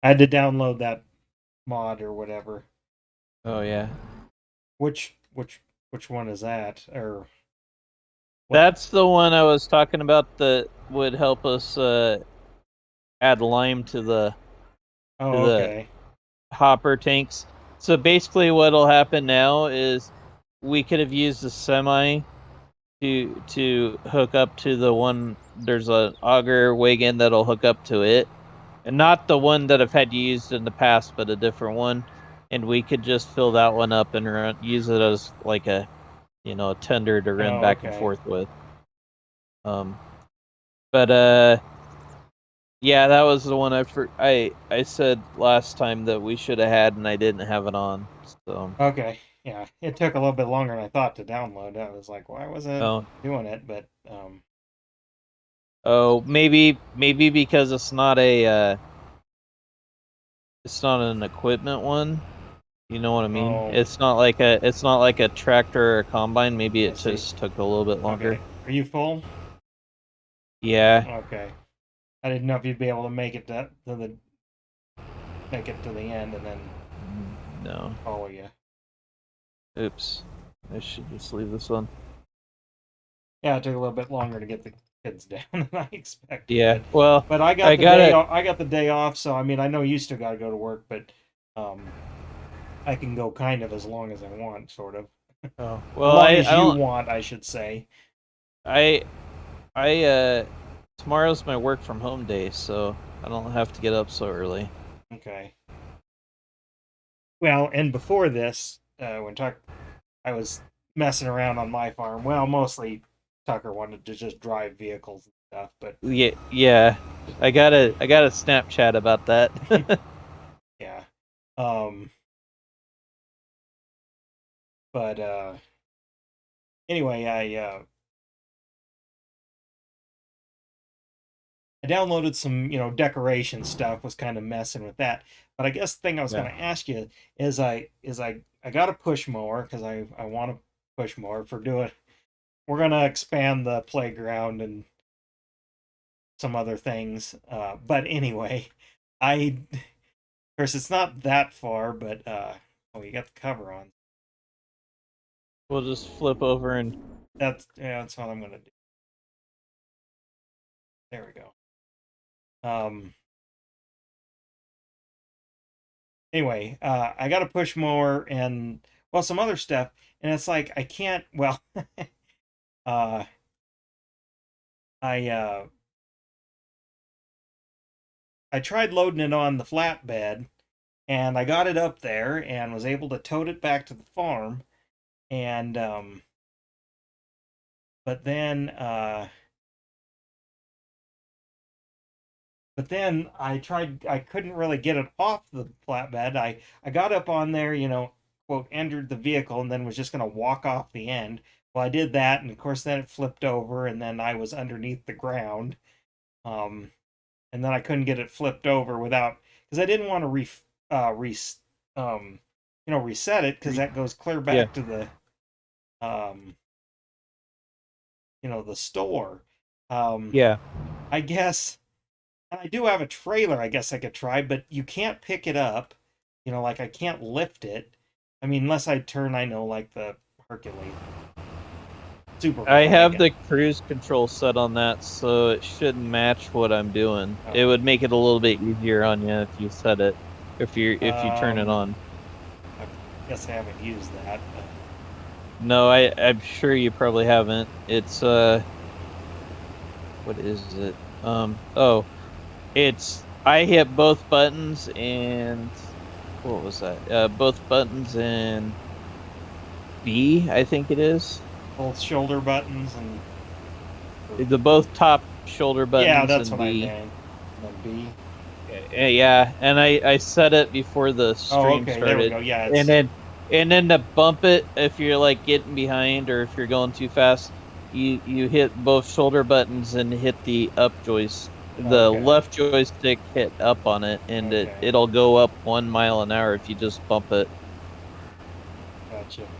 I had to download that mod or whatever. Oh yeah. Which one is that? Or what? That's the one I was talking about that would help us add lime to Oh, the okay. hopper tanks. So basically what'll happen now is we could have used the semi to hook up to the one. There's an auger wagon that'll hook up to it. And not the one that I've had used in the past, but a different one. And we could just fill that one up and use it as like a tender to run Oh, back and okay. forth with. Um, but yeah, that was the one I said last time that we should have had, and I didn't have it on. So Okay. Yeah, it took a little bit longer than I thought to download. I was like, why wasn't oh doing it? But oh maybe because it's not an equipment one. You know what I mean? oh, It's not like a tractor or a combine. Maybe I it see. just took a little bit longer. Okay. Are you full? Yeah. Okay. I didn't know if you'd be able to make it to the end and then No. follow you. Oops. I should just leave this one. Yeah, it took a little bit longer to get the kids down than I expected, Yeah. Well, but I got I the got day it. off. I got the day off, so I mean, I know you still got to go to work, but um, I can go kind of as long as I want, sort of. Oh As well, long I as I you don't want, I should say. I I tomorrow's my work from home day, so I don't have to get up so early. Okay. Well, and before this, I was messing around on my farm. Well, mostly Tucker wanted to just drive vehicles and stuff, but Yeah, yeah. I got a Snapchat about that. yeah. Um, but anyway, I downloaded some, decoration stuff. Was kind of messing with that. But I guess the thing I was Yeah. going to ask you is I got a push mower because I want a push mower for doing. We're gonna expand the playground and some other things. But anyway, of course it's not that far, but oh, you got the cover on. We'll just flip over and That's what I'm gonna do. There we go. Um, anyway, I got a push mower and well some other stuff, and it's like I can't. Well, uh, I uh, I tried loading it on the flatbed, and I got it up there and was able to tote it back to the farm, and but then I couldn't really get it off the flatbed. I got up on there, quote, entered the vehicle and then was just going to walk off the end. Well, I did that, and of course, then it flipped over, and then I was underneath the ground. Um, and then I couldn't get it flipped over without, because I didn't want to um, reset it because that goes clear yeah. back to um, the store. Um, Yeah. I guess And I do have a trailer I guess I could try, but you can't pick it up. Like I can't lift it. I mean, unless I turn, I know, like the Hercules, I Superman, I have guess. the cruise control set on that, so it should match what I'm doing. It Oh. would make it a little bit easier on you if you set it, if you turn it Um, on. I guess I haven't used that. But No, I'm sure you probably haven't. It's what is it? Oh, it's I hit both buttons and what was that? Both buttons and B, I think it is. both shoulder buttons or The both top shoulder yeah, buttons that's and what I B. meant. And then B. Yeah, and I set it before the Oh, stream okay, there we started, go. Yeah, and it's then to bump it if you're like getting behind or if you're going too fast, you hit both shoulder buttons and hit the up joist. The okay. left joystick hit up on it, and Okay, it'll go up 1 mile an hour if you just bump it. gotcha.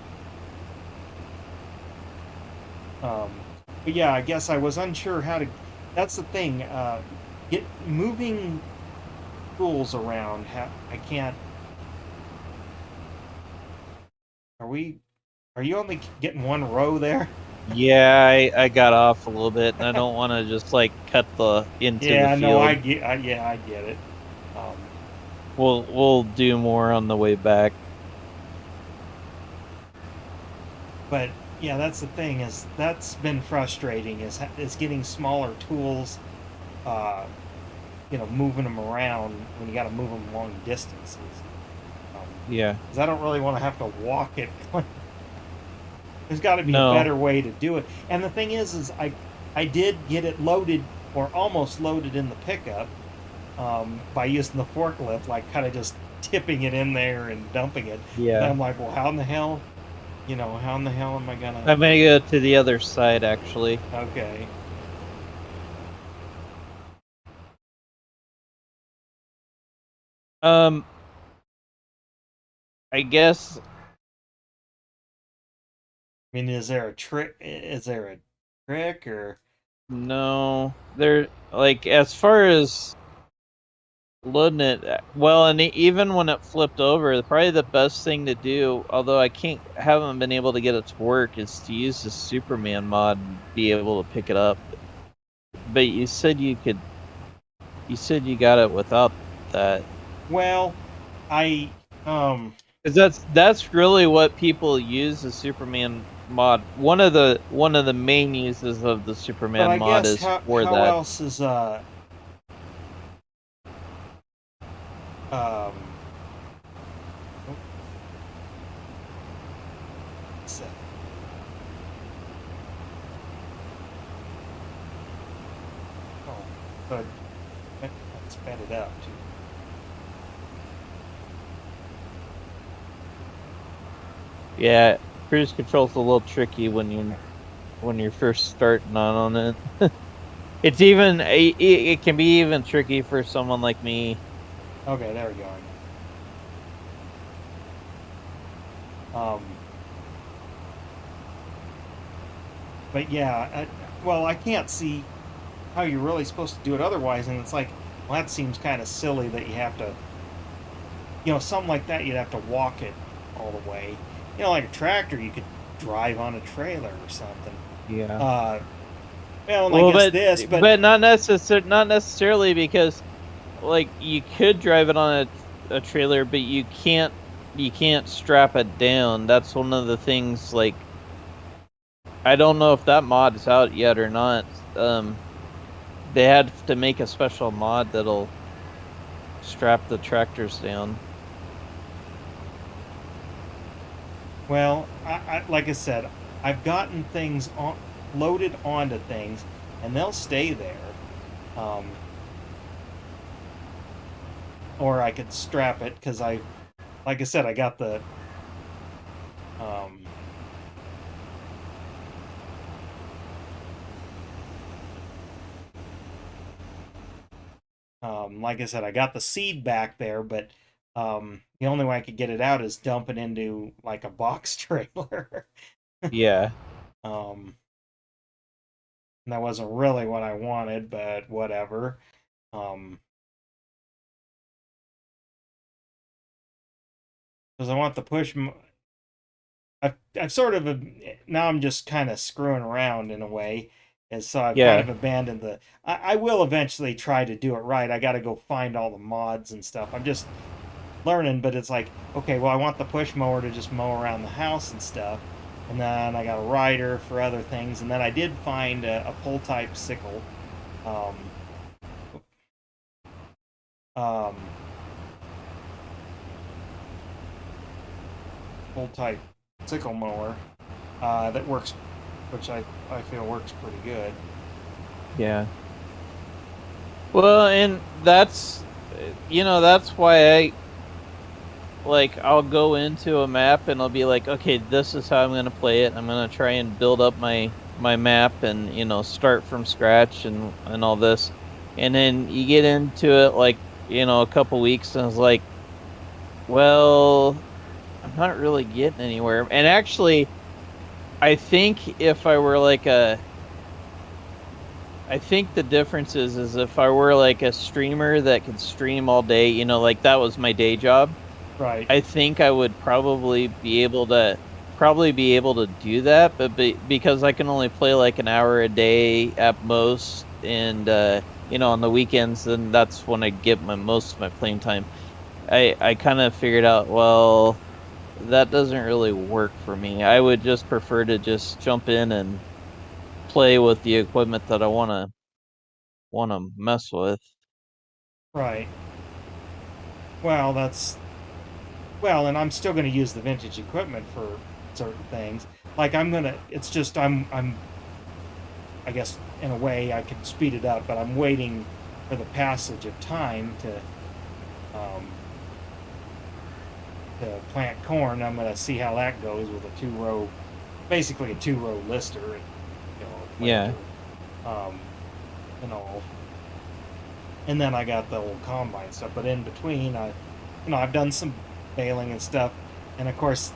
Um, but yeah, I guess I was unsure how to. That's the thing. Get moving tools around. I can't. Are you only getting one row there? Yeah, I got off a little bit, and I don't want to just like cut into the Yeah, no, field. yeah, I get it. Um, We'll do more on the way back. but yeah, that's the thing, is that's been frustrating, is getting smaller tools, uh, moving them around when you got to move them long distances. Yeah. Because I don't really want to have to walk it. There's got to be a No. better way to do it. And the thing is I did get it loaded, or almost loaded, in the pickup, by using the forklift, like kind of just tipping it in there and dumping it. And Yeah. I'm like, well, how in the hell, how in the hell am I gonna? I'm gonna go to the other side actually. Okay. Um, I guess I mean, is there a trick? Is there a trick or? no. There, like, as far as loading it, well, and even when it flipped over, probably the best thing to do, although haven't been able to get it to work, is to use the Superman mod and be able to pick it up. But you said you could. You said you got it without that. Well, I Because that's really what people use the Superman mod. One of the main uses of the but Superman I mod guess is for how that. else is um what's that? Oh, but let's sped it up too. Yeah, cruise control's a little tricky when you're first starting on it. It can be even tricky for someone like me. Okay, there we go. Um, but yeah, well, I can't see how you're really supposed to do it otherwise, and it's like, well, that seems kind of silly that you have to, something like that, you'd have to walk it all the way. Like a tractor, you could drive on a trailer or something. Yeah. Uh, well, and I Well, guess this, but but not necessarily because like you could drive it on a trailer, but you can't strap it down. That's one of the things. Like I don't know if that mod is out yet or not. They had to make a special mod that'll strap the tractors down. well, like I said, I've gotten things loaded onto things, and they'll stay there. Um, or I could strap it, because like I said, I got the um, like I said, I got the seed back there, but the only way I could get it out is dump it into like a box trailer. Yeah. um, and that wasn't really what I wanted, but whatever. Um, because I want the I've sort of now I'm just kind of screwing around in a way, and so I've kind Yeah. of abandoned the. I will eventually try to do it right. I got to go find all the mods and stuff. I'm just learning, but it's like, okay, well, I want the push mower to just mow around the house and stuff, and then I got a rider for other things, and then I did find a pull type sickle, um, um, pull type sickle mower that works, which I feel works pretty good. Yeah. Well, and that's why I'll go into a map and I'll be like, okay, this is how I'm gonna play it. I'm gonna try and build up my map and start from scratch and all this, and then you get into it like a couple weeks and it's like, well, I'm not really getting anywhere. And actually, I think if I were like I think the difference is if I were like a streamer that could stream all day, like that was my day job. Right. I think I would probably be able to do that, but because I can only play like an hour a day at most, and on the weekends, then that's when I get my most of my playing time. I kind of figured out, well, that doesn't really work for me. I would just prefer to just jump in and play with the equipment that I wanna mess with. Right. Well, well, and I'm still going to use the vintage equipment for certain things. Like it's just I guess in a way I can speed it up, but I'm waiting for the passage of time um, to plant corn. I'm going to see how that goes with a basically a 2 row lister, and a Yeah, planter, um, and all. And then I got the old combine stuff. But in between, I've done some baling and stuff, and of course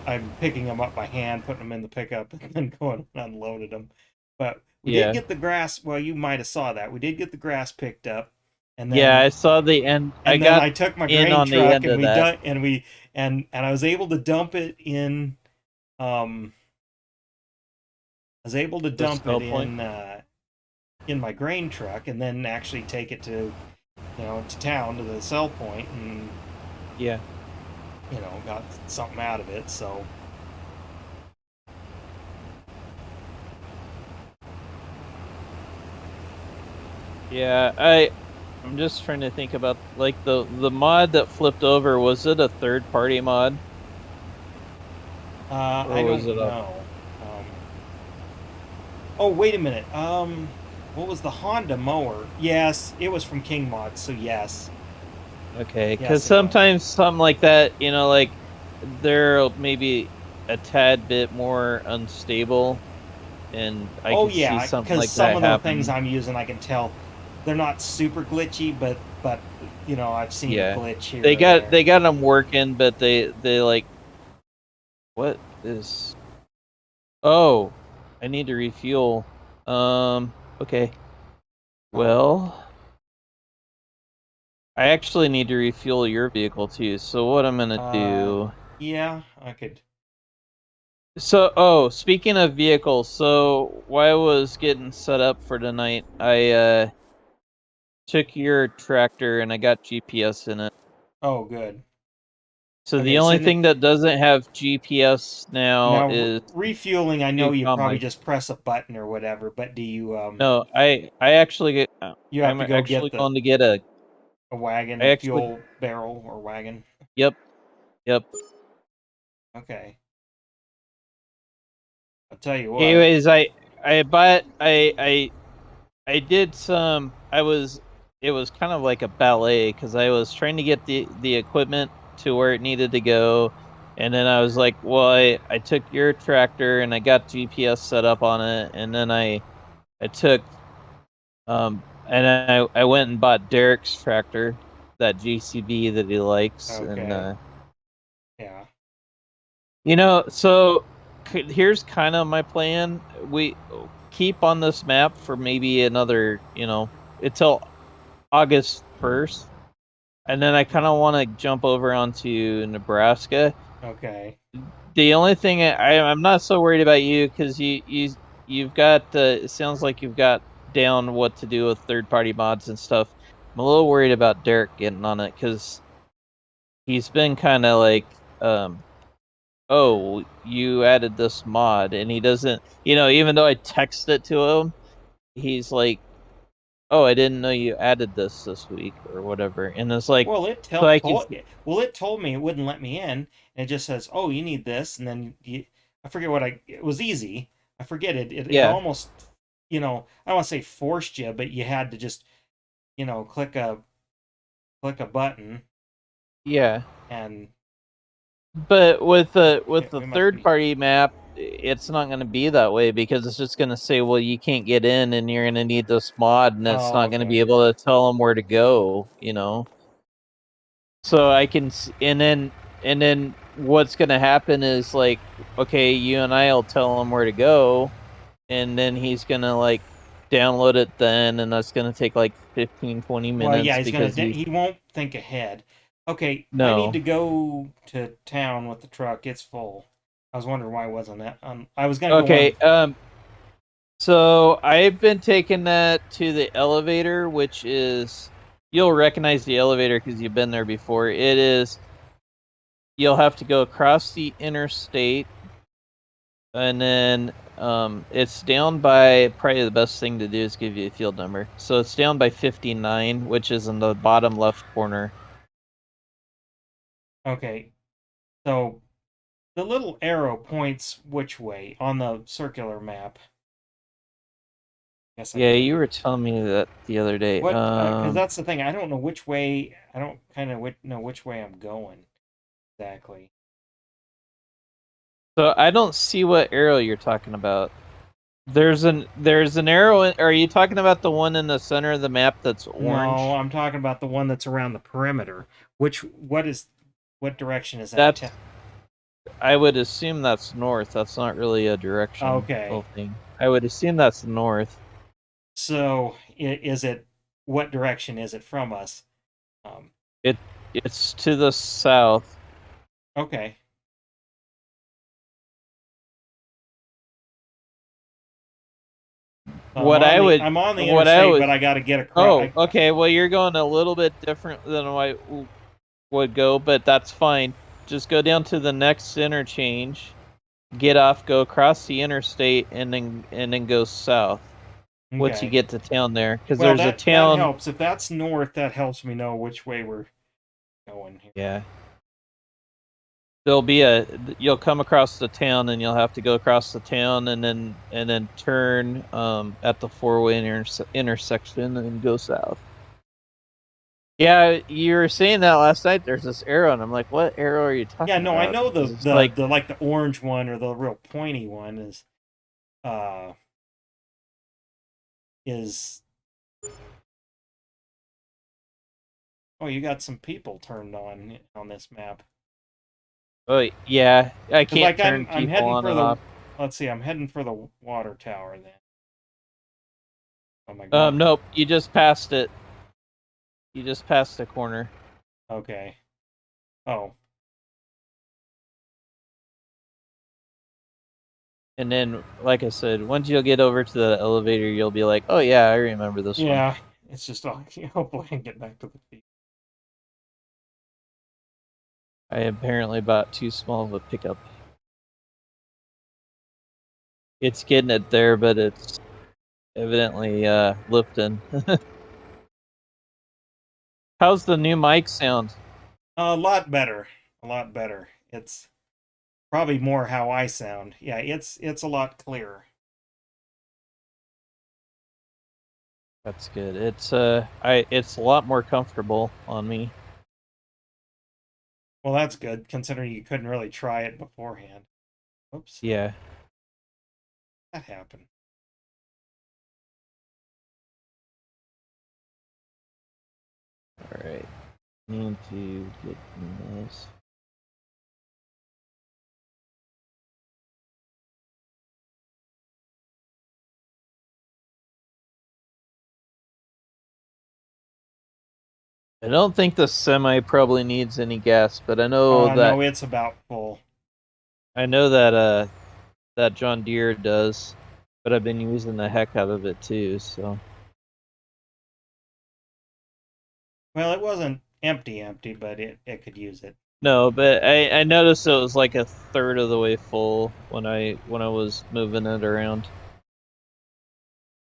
I'm picking them up by hand, putting them in the pickup, and then going and unloaded them. But we did yeah, get the grass. Well, you might have saw that. We did get the grass picked up, and yeah. then I saw the end. I and then got I took my in grain on the truck end and of that. I was able to dump it in. I was able to The dump it snow point. in my grain truck, and then actually take it to to town to the sell point, and Yeah, got something out of it. So yeah. I'm just trying to think about like the mod that flipped over. Was it a third party mod I or was don't it a? know. Um, oh, wait a minute. What was the Honda mower? Yes, it was from King Mod. So yes, Okay, because yes, it was. sometimes something like that, like they're maybe a tad bit more unstable, and I Oh could see yeah, something because like some that of the things happen. I'm using, I can tell they're not super glitchy, but I've seen a Yeah, glitch here they or got there. they got them working, but they like what is? Oh, I need to refuel. Okay. Oh, Well, I actually need to refuel your vehicle too. So what I'm gonna uh, do? yeah, I could. Speaking of vehicles, so while I was getting set up for tonight, I took your tractor and I got GPS in it. Oh, good. So the Okay, so only thing that doesn't have GPS now now is refueling, I know new you probably combine. just press a button or whatever, but do you No, I actually get. you have I'm to go actually get the going to get a. a wagon, I a actually. fuel barrel or wagon? Yep, yep. Okay, I'll tell you what. Anyways, I bought I did some. I was It was kind of like a ballet because I was trying to get the equipment to where it needed to go, and then I was like, well, I took your tractor and I got GPS set up on it, and then I took and I went and bought Derek's tractor, that GCB that he likes, and Okay, yeah. so here's kind of my plan. We keep on this map for maybe another, until August 1st. And then I kind of want to jump over onto Nebraska. Okay. The only thing I'm not so worried about you because you've got it sounds like you've got down what to do with third party mods and stuff. I'm a little worried about Derek getting on it because he's been kind of like, oh, you added this mod, and he doesn't, even though I text it to him, he's like, oh, I didn't know you added this week or whatever. And it's like, Well, so I can, it told me it wouldn't let me in, and it just says, "Oh, you need this," and then I forget what I. It was easy. I forget it. It yeah, almost, I don't want to say forced you, but you had to just, click a button, yeah. and But with the it must third be. party map, it's not going to be that way because it's just going to say, well, you can't get in, and you're going to need this mod, and it's Oh, not going to be okay. able to tell them where to go. So I can, and then what's going to happen is like, okay, you and I'll tell him where to go, and then he's gonna like download it then, and that's gonna take like 15, 20 Well, yeah, minutes because you he won't think ahead. Okay, I need no. to go to town with the truck. It's full. I was wondering why it wasn't that. I was gonna go Okay, on. so I've been taking that to the elevator, which is you'll recognize the elevator because you've been there before. It is you'll have to go across the interstate, and then it's down by probably the best thing to do is give you a field number. So it's down by 59, which is in the bottom left corner. Okay, so the little arrow points which way on the circular map. Guess I Yeah, can you read. were telling me that the other day. What? Because that's the thing. I don't know which way. I don't kind of know which way I'm going exactly. So I don't see what arrow you're talking about. There's an arrow. Are you talking about the one in the center of the map that's No, orange? I'm talking about the one that's around the perimeter. What direction is that? That's I would assume that's north. That's not really a direction Okay. thing. I would assume that's north. So is it? What direction is it from us? Um, It it's to the south. okay. What I would I'm on the what I interstate, but was I got to get across. Oh, okay. Well, you're going a little bit different than I would go, but that's fine. Just go down to the next interchange, get off, go across the interstate, and then go south. Once you Okay. get to town there, because Well, there's a that town. helps. If that's north, that helps me know which way we're going here. Yeah, there'll be a. You'll come across the town, and you'll have to go across the town, and then turn at the four-way intersection and go south. Yeah, you were saying that last night. There's this arrow, and I'm like, "What arrow are you Yeah, talking no, I about?" know 'Cause it's like, the like the orange one or the real pointy one uh is oh, you got some people turned on this map. oh yeah, I Cuz can't like turn I'm people heading on for and the off. let's see, I'm heading for the water tower then. Oh my god. Nope, you just passed it. You just passed the corner, Okay. Oh. and then, like I said, once you'll get over to the elevator, you'll be like, "Oh yeah, I remember this one." Yeah, it's just oh, hopefully I can get back to the feet. I apparently bought too small of a pickup. It's getting it there, but it's evidently lifting. How's the new mic sound? A lot better. A lot better. It's probably more how I sound. Yeah, it's a lot clearer. That's good. It's a lot more comfortable on me. Well, that's good considering you couldn't really try it beforehand. Oops, Yeah. that happened. All right. Need to get in this. I don't think the semi probably needs any gas, but No, it's about full. I know that John Deere does, but I've been using the heck out of it too. So Well, it wasn't empty, but it could use it. no, but I noticed it was like a third of the way full when I was moving it around.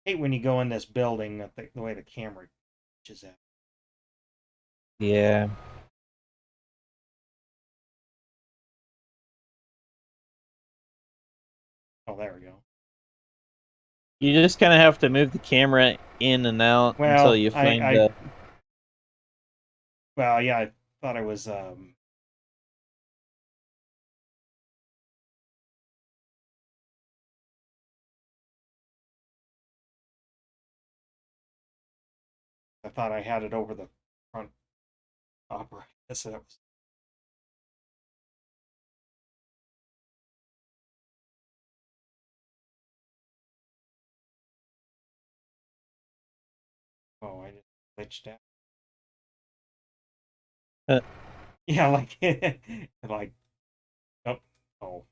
I hate when you go in this building that the way the camera is at. Yeah. Oh, there we go. You just kind of have to move the camera in and out until Well, you find the. well, yeah, I thought I thought I had it over the front opera. Yes, that was. Oh, I just glitched out. Uh, Yeah, like like oh oh.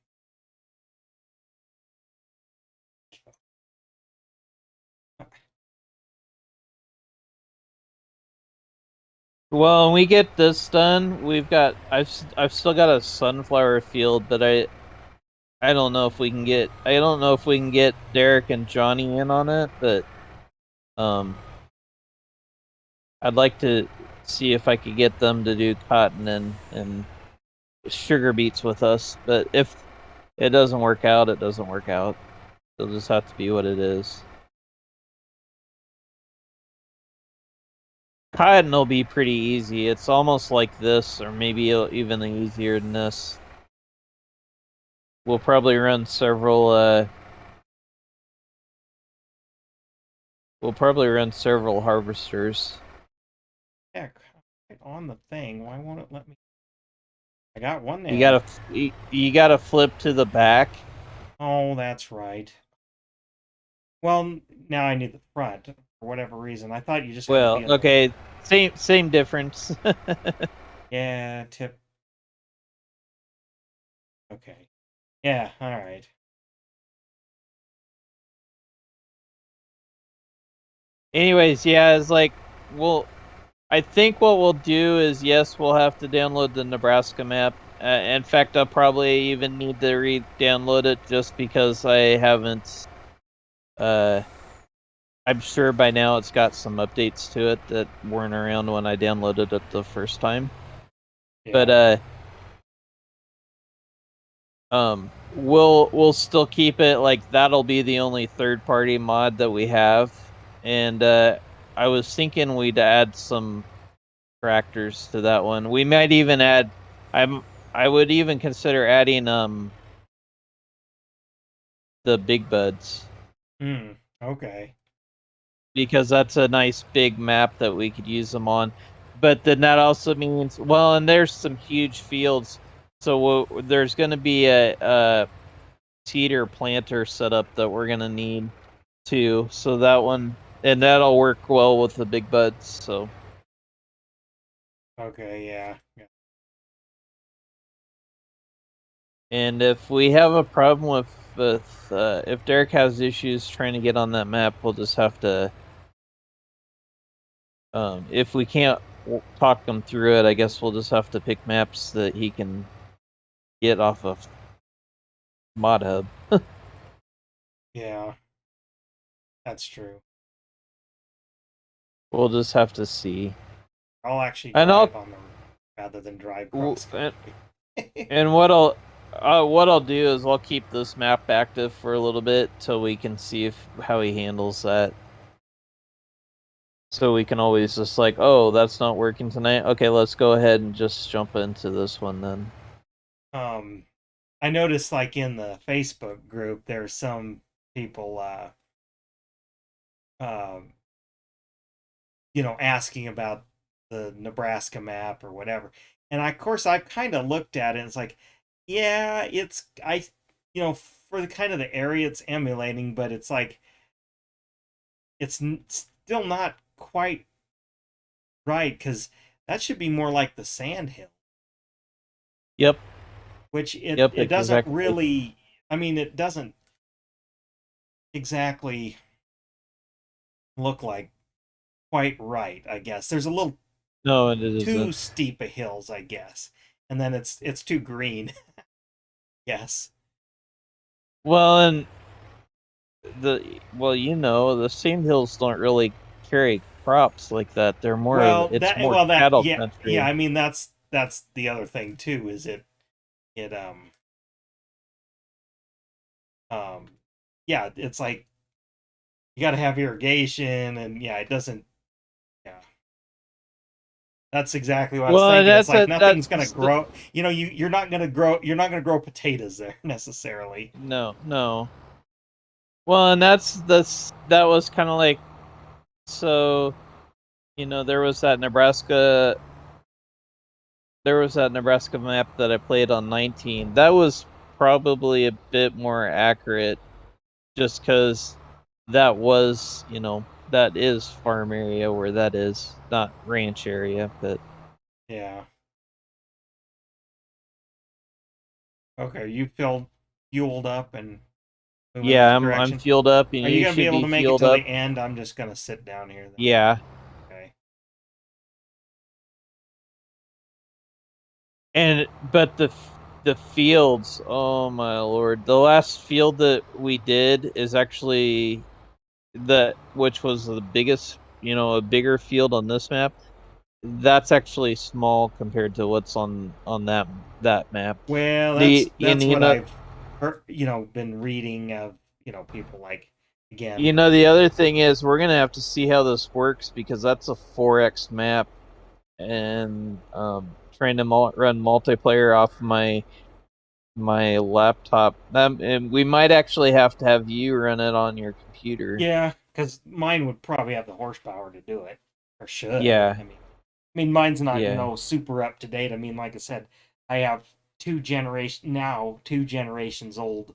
Well, when we get this done, I've still got a sunflower field, but I don't know if we can get Derek and Johnny in on it, but um I'd like to see if I could get them to do cotton and sugar beets with us. But if it doesn't work out, it doesn't work out. It'll just have to be what it is. Cotton will be pretty easy. It's almost like this, or maybe even easier than this. We'll probably run several. We'll probably run several harvesters. Heck, right on the thing. Why won't it let me? I got one You now. gotta flip to the back. Oh, that's right. Well, now I need the front for whatever reason. I thought you just had to Well, be in the. okay, same difference. Yeah, tip. Okay. Yeah, all right. Anyways, yeah, it's like I think what we'll do is yes, we'll have to download the Nebraska map. In fact, I'll probably even need to re-download it just because I haven't. Uh, I'm sure by now it's got some updates to it that weren't around when I downloaded it the first time. But Yeah. we'll still keep it like that'll be the only third party mod that we have. And I was thinking we'd add some tractors to that one. We might even add I would even consider adding the big buds Hmm. Okay. because that's a nice big map that we could use them on. But then that also means and there's some huge fields. So there's going to be a seeder planter setup that we're going to need too. So that one and that'll work well with the big buds. So Okay. Yeah. Yeah. and if we have a problem with if Derek has issues trying to get on that map, we'll just have to if we can't talk him through it, I guess we'll just have to pick maps that he can get off of Mod Hub. Yeah. That's true. We'll just have to see. I'll actually And drive on them rather than drive w- cross and, country. and what I'll do is I'll keep this map active for a little bit till we can see how he handles that. So we can always just like, oh, that's not working tonight. Okay, let's go ahead and just jump into this one then. um, I noticed like in the Facebook group, there's some people, um, asking about the Nebraska map or whatever. And of course, I've kind of looked at it. And it's like, yeah, for the kind of the area it's emulating, but it's like still not quite right because that should be more like the sand hill, Yep. which it Yep. it doesn't Exactly. really. I mean, it doesn't exactly look like quite right. I guess there's a little No, it too isn't. steep a hills, I guess, and then it's too green. Yes. Well, and the sand hills don't really carry crops like that. It's more cattle Yeah, yeah. country. I mean, that's the other thing too. Is it um yeah, it's like you got to have irrigation, and yeah, it doesn't. Yeah, that's exactly what I was Well, and thinking. It's that's like a nothing's gonna that's the, grow. You're not gonna grow potatoes there necessarily. no. Well, and that was kind of like so. There was that Nebraska map that I played on 19. That was probably a bit more accurate, just because that was that is farm area where that is, not ranch area, but Yeah. Okay, you fueled up and moving this yeah, I'm direction. fueled up, and Are you you gonna be should able be to make it fueled till the up. end? I'm just gonna sit down here then. Yeah, Okay. and but the fields, oh my lord, the last field that we did is actually which was the biggest, a bigger field on this map. That's actually small compared to what's on that map. Well, The and that's what I've heard, been reading of, people like again. the other thing is we're gonna have to see how this works because that's a 4x map, and trying to run multiplayer off my laptop. And we might actually have to have you run it on your computer. Yeah, because mine would probably have the horsepower to do it, or should. Yeah, I mean, mine's not, yeah, super up to date. I mean, like I said, I have two generations old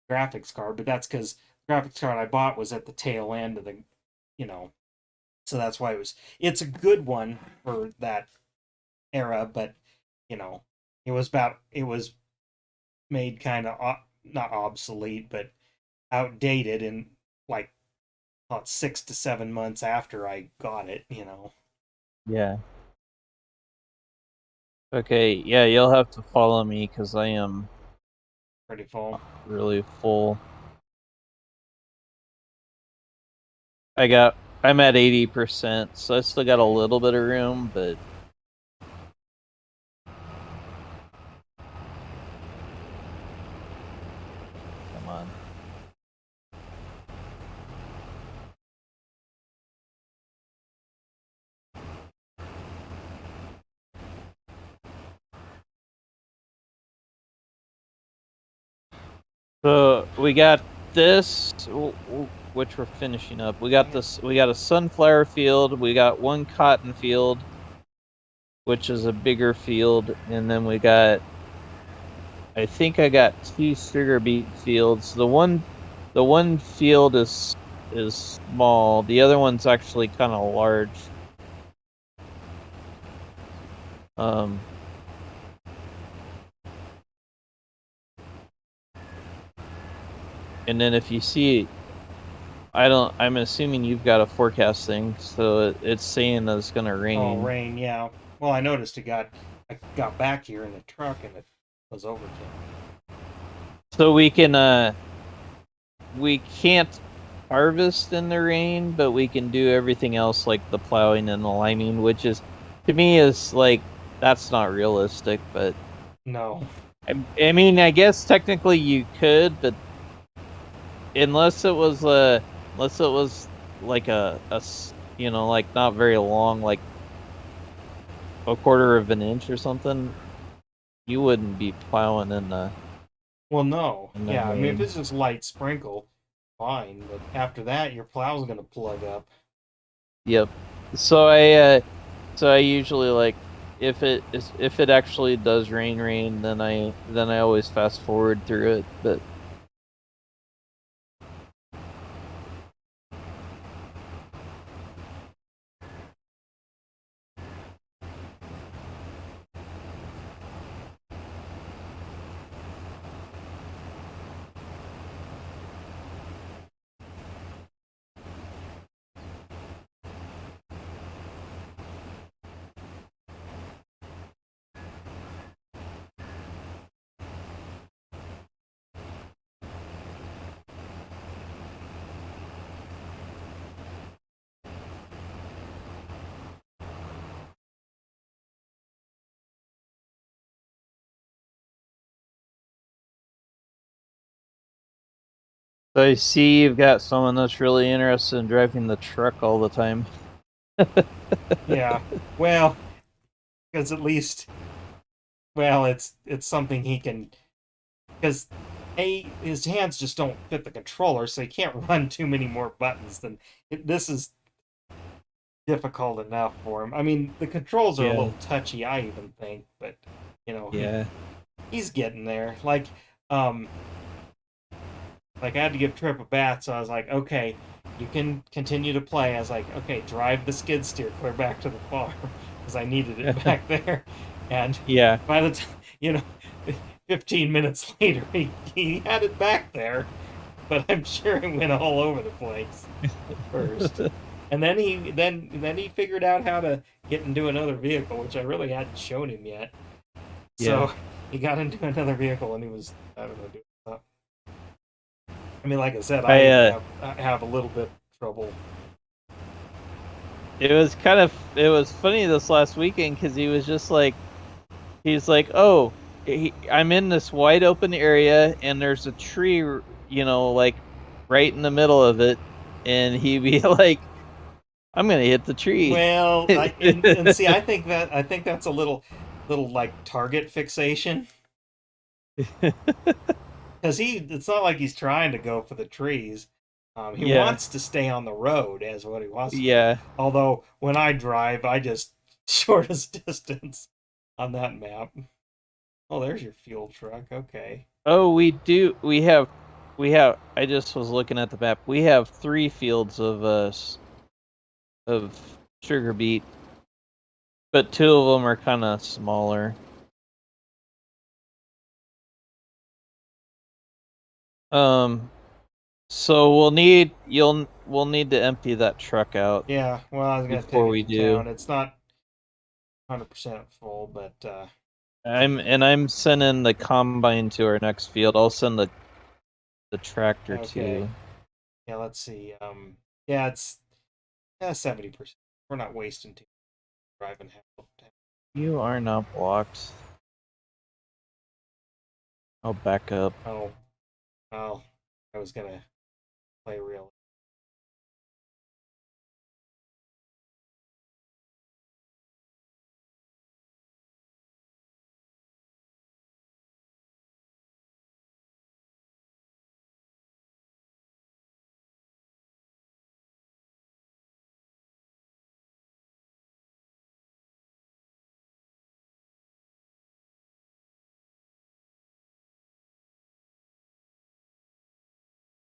graphics card, but that's because the graphics card I bought was at the tail end of the, you know, so that's why it's a good one for that era, but you know, it was made kind of not obsolete, but outdated in like about 6 to 7 months after I got it. yeah. Okay, yeah, you'll have to follow me because I am Pretty full. really full. I'm at 80%, so I still got a little bit of room, but come on. So we got this, which we're finishing up. We got this. We got a sunflower field. We got one cotton field, which is a bigger field, and then we got. I think I got two sugar beet fields. The one field is small. The other one's actually kind of large. Um, and then if you see, I'm assuming you've got a forecast thing, so it's saying that it's gonna Oh, rain. rain, yeah. Well, I got back here in the truck and it was overkill. So we can't harvest in the rain, but we can do everything else like the plowing and the liming, which is to me is like that's not realistic, but No. I mean, I guess technically you could, but unless it was like like not very long, like a quarter of an inch or something, you wouldn't be plowing Well, no. in the Yeah, I mean, if rain. it's just light sprinkle, fine. But after that, your plow's gonna plug up. Yep. So I usually like if it actually does rain, then I always fast forward through it. But I see you've got someone that's really interested in driving the truck all the time. Yeah. Well, because at least, well, it's something he can. Because his hands just don't fit the controller, so he can't run too many more buttons than this is difficult enough for him. I mean, the controls are a Yeah, little touchy, I even think, but yeah, he's getting there. Like, um, like I had to give Trip a bath, so I was like, okay, you can continue to play. I was like, okay, drive the skid steer clear back to the farm because I needed it back there. And Yeah. by the time, 15 minutes later, he had it back there, but I'm sure it went all over the place first. And then he figured out how to get into another vehicle, which I really hadn't shown him yet. Yeah. So he got into another vehicle and he was, I don't know, doing stuff. I mean, like I said, I I have a little bit of trouble. it was funny this last weekend because he was just like, he's like, oh, I'm in this wide open area and there's a tree, like right in the middle of it, and he'd be like, I'm gonna hit the tree. Well, and see, I think that's a little like target fixation because it's not like he's trying to go for the trees. He Yeah. wants to stay on the road, as what he wants to do. Yeah. Although when I drive, I just shortest distance on that map. Oh, there's your fuel truck. Okay. Oh, we have. I just was looking at the map. We have 3 fields of of sugar beet, but 2 of them are kind of smaller. So we'll need to empty that truck out Yeah. Well, I was gonna take before it we to do. town. It's not 100% full, but I'm sending the combine to our next field. I'll send the tractor okay. too. Yeah. Let's see. Yeah, it's 70%. We're not wasting too driving half. You are not blocked. I'll back up. Oh, well, I was gonna play real.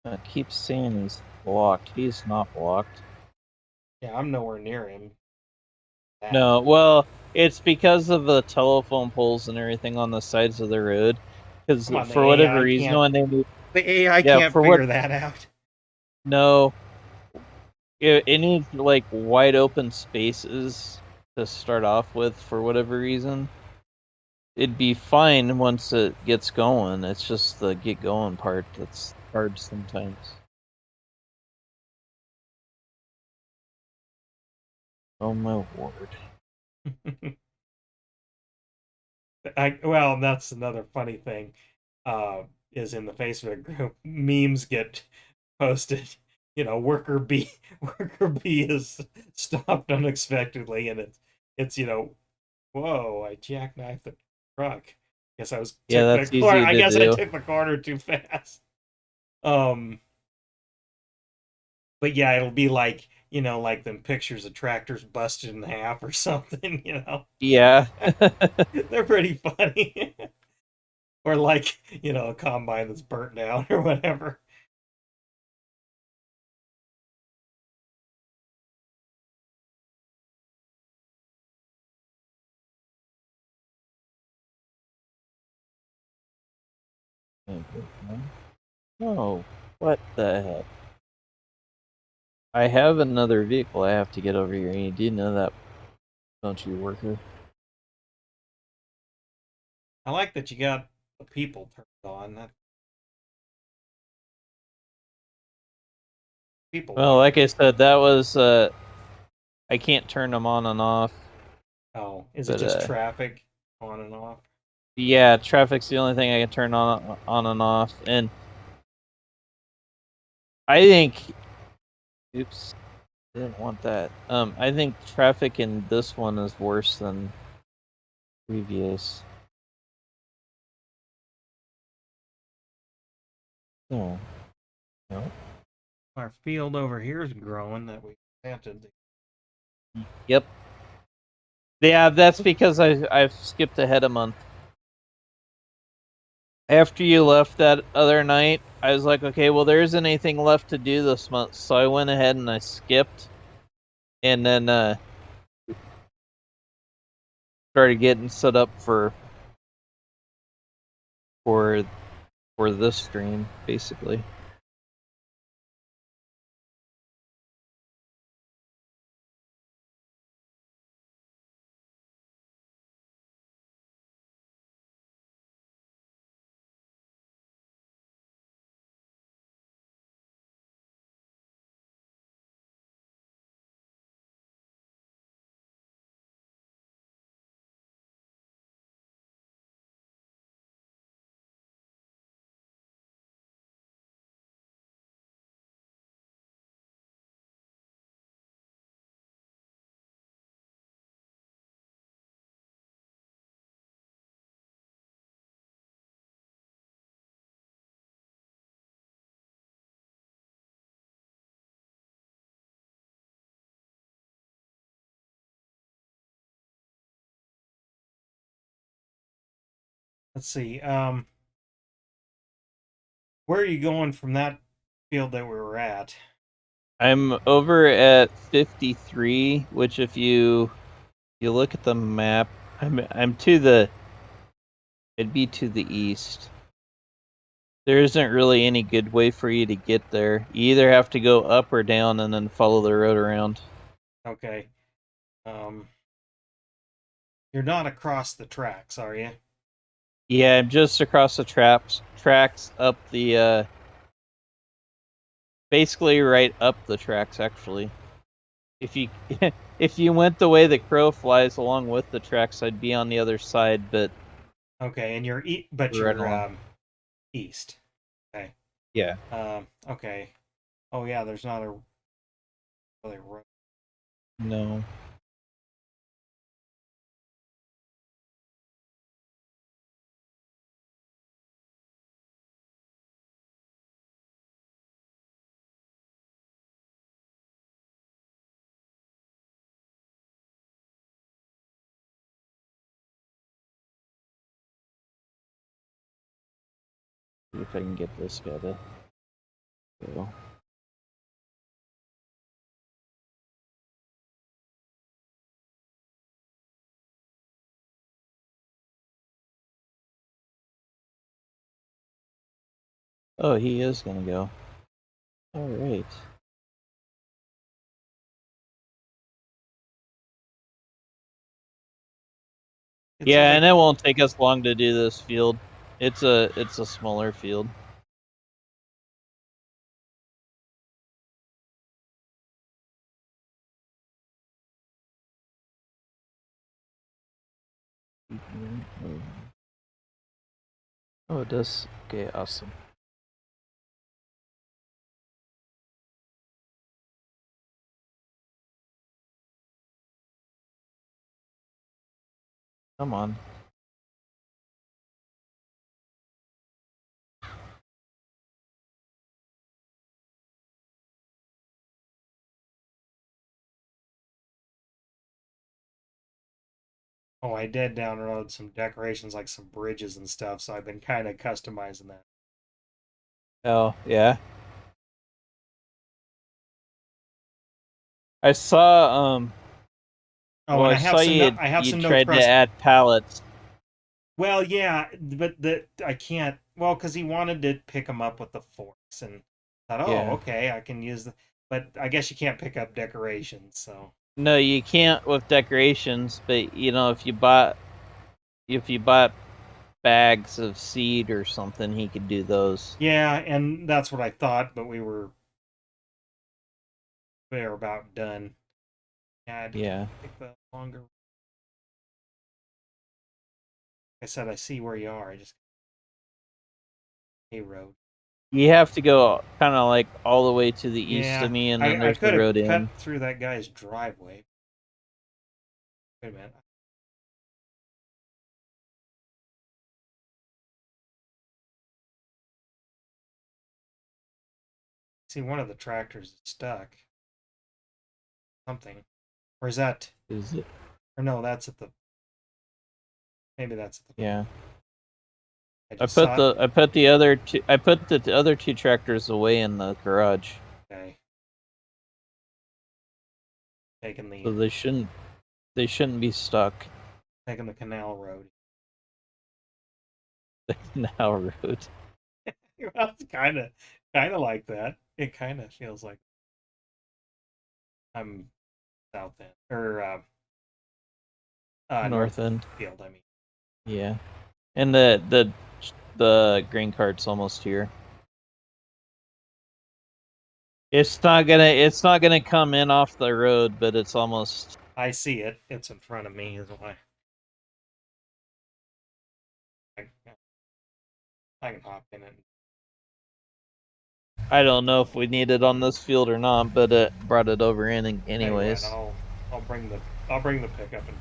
I keep saying he's blocked. He's not blocked. Yeah, I'm nowhere near him. That. No, well, it's because of the telephone poles and everything on the sides of the road. Because Come on, for whatever reason, when they move, The AI yeah, can't for what? figure that out. No, it needs like wide open spaces to start off with. For whatever reason, it'd be fine once it gets going. It's just the get going part that's hard sometimes. Oh my word! Well, that's another funny thing. Is in the Facebook group, memes get posted. Worker B, worker B is stopped unexpectedly, and it's whoa! I jackknifed the truck. Guess I was Yeah, took the that's corner. easy I to guess I do. took the corner too fast. Um, but yeah, it'll be like like them pictures of tractors busted in half or something. Yeah. They're pretty funny. Or like a combine that's burnt down or whatever. Oh, what the heck? I have another vehicle I have to get over here. You do know that, don't you, worker? I like that you got the people turned on. That people Well, like like it. I said, that was I can't turn them on and off, Oh, is it but just traffic on and off? yeah, traffic's the only thing I can turn on and off, and I think, oops, didn't want that. I think traffic in this one is worse than previous. Oh, no. Our field over here is growing that we planted. Yep. Yeah, that's because I've skipped ahead a month. After you left that other night, I was like, okay, well, there isn't anything left to do this month, so I went ahead and I skipped, and then started getting set up for for this stream, basically. Let's see. Where are you going from that field that we were at? I'm over at 53, which if you look at the map, I'm to the it'd be to the east. There isn't really any good way for you to get there. You either have to go up or down and then follow the road around. Okay. Um, you're not across the tracks, are you? Yeah, I'm just across the tracks up the basically right up the tracks actually. If you if you went the way the crow flies along with the tracks, I'd be on the other side, but Okay, and but we're right you're along. east. Okay. Yeah. Okay. Oh yeah, there's not a really road. No. See if I can get this guy to go. Oh, he is gonna go. All right. It says Yeah, I and it won't take us long to do this field. It's a smaller field. Oh, it does. Okay, awesome. Come on. oh I did download some decorations like some bridges and stuff, so I've been kind of customizing that. Oh, yeah. I saw Oh, well, and I saw I have you some no tried to trust. add pallets. Well, yeah, but I can't. Well, because he wanted to pick them up with the forks, and thought, oh, Yeah. okay, I can use the. But I guess you can't pick up decorations, so. No, you can't with decorations, but you know, if you bought bags of seed or something, he could do those. Yeah, and that's what I thought, but we were about done. Yeah, I had to Yeah. take the longer. Like I said, I see where you are. I just a road. You have to go kind of like all the way to the east Yeah, of me, and then I there's the could have road cut in. through that guy's driveway. Wait a minute. See, one of the tractors is stuck. Something, or is that? Is it? Or no, that's at the. Maybe that's at the. Yeah. I I just put saw it. the other two tractors away in the garage, Okay. Taking the so they shouldn't be stuck. taking the canal road. Now road. Well, it's kind of like that. It kind of feels like I'm south end or north North end. field. I mean, Yeah, and the green cart's almost here. It's not gonna come in off the road, but it's almost. I see it. It's in front of me. Is why I, I can hop in it. I don't know if we need it on this field or not, but it brought it over in Tell you what, anyways. I'll bring the pickup in.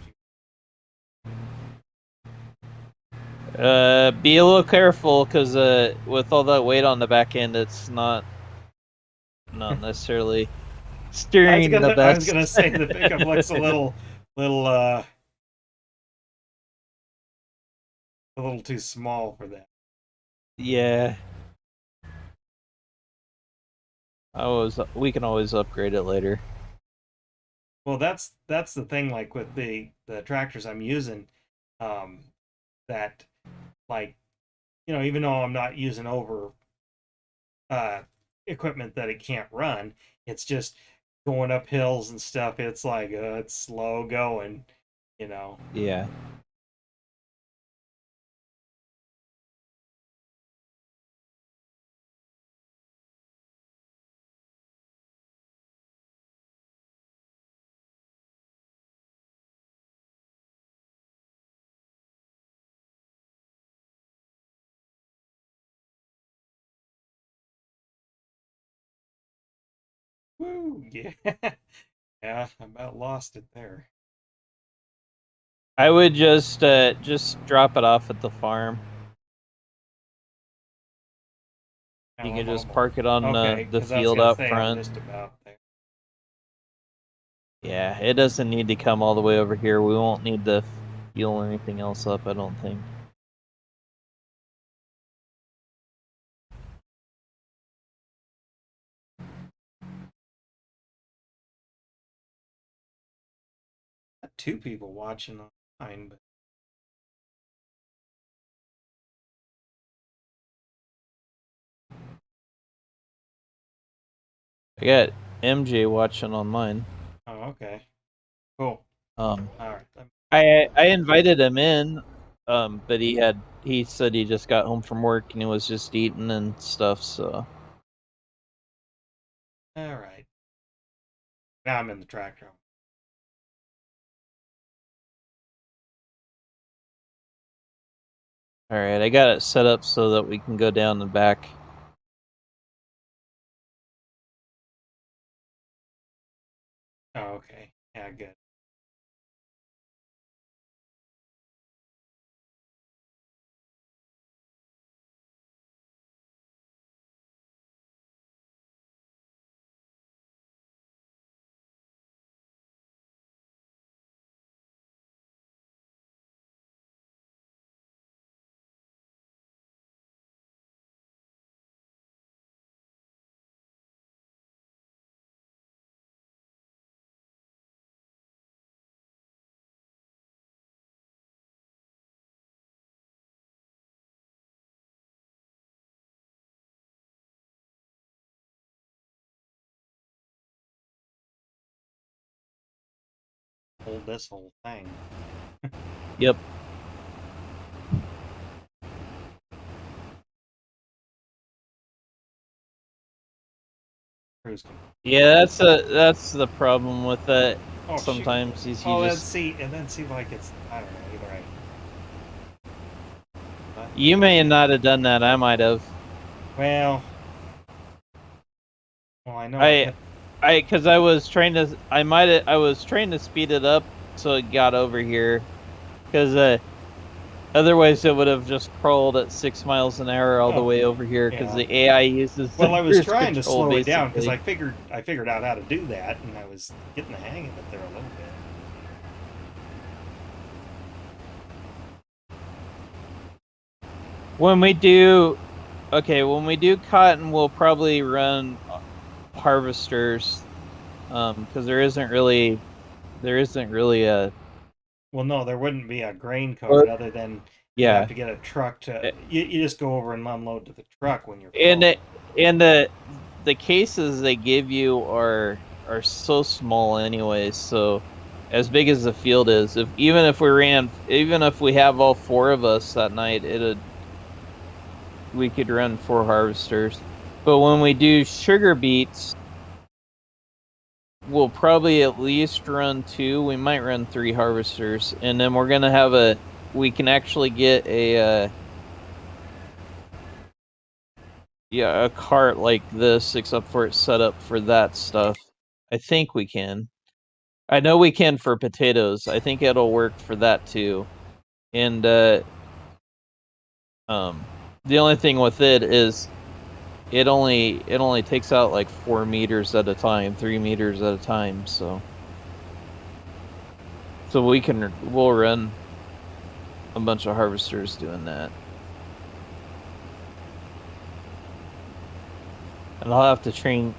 Be a little careful because with all that weight on the back end, it's not necessarily steering the I was gonna best. say the pickup looks little a little too small for that. Yeah, we can always upgrade it later. Well, that's the thing. Like with the tractors I'm using, um, that like even though I'm not using over uh equipment that it can't run, it's just going up hills and stuff. It's like it's slow going, you know. Yeah. Woo, yeah, yeah. I about lost it there. I would just drop it off at the farm. Yeah, You well, can just park it on okay, the because I was field gonna out say I'm front. just about there. Yeah, it doesn't need to come all the way over here. We won't need to fuel anything else up, I don't think. Got two people watching online, but I got MJ watching on mine. oh, okay, cool. Um, All right, I invited him in, but he said he just got home from work and he was just eating and stuff. So all right. Now I'm in the tractor. all right, I got it set up so that we can go down the back. Oh, okay. Yeah, good. Hold this whole thing. Yep. Cruise control. Yeah, that's the problem with it. Oh shoot. Sometimes is you Oh, just and then see like it's I don't know either. you may not have done that. I might have. Well, I know I I hit. because I was trying to speed it up so it got over here because otherwise it would have just crawled at 6 miles an hour all the Oh, way over here because yeah. the AI uses the Well, I was cruise trying to control slow it down because basically. I figured out how to do that, and I was getting the hang of it there a little bit. When we do when we do cotton, we'll probably run harvesters, because there isn't really a Well, no, there wouldn't be a grain well, cart other than you'd have yeah. to get a truck to. A- You just go over and unload to the truck when you're and full. the cases they give you are so small anyways. So as big as the field is, if even if we have all four of us that night, it'd we could run four harvesters. But when we do sugar beets, we'll probably at least run two. We might run three harvesters, and then we're gonna have we can actually get a cart like this, except for it's set up for that stuff. I think we can. I know we can for potatoes. I think it'll work for that too. And the only thing with it is it only takes out like 4 meters at a time, 3 meters at a time. So we'll run a bunch of harvesters doing that. And I'll have to change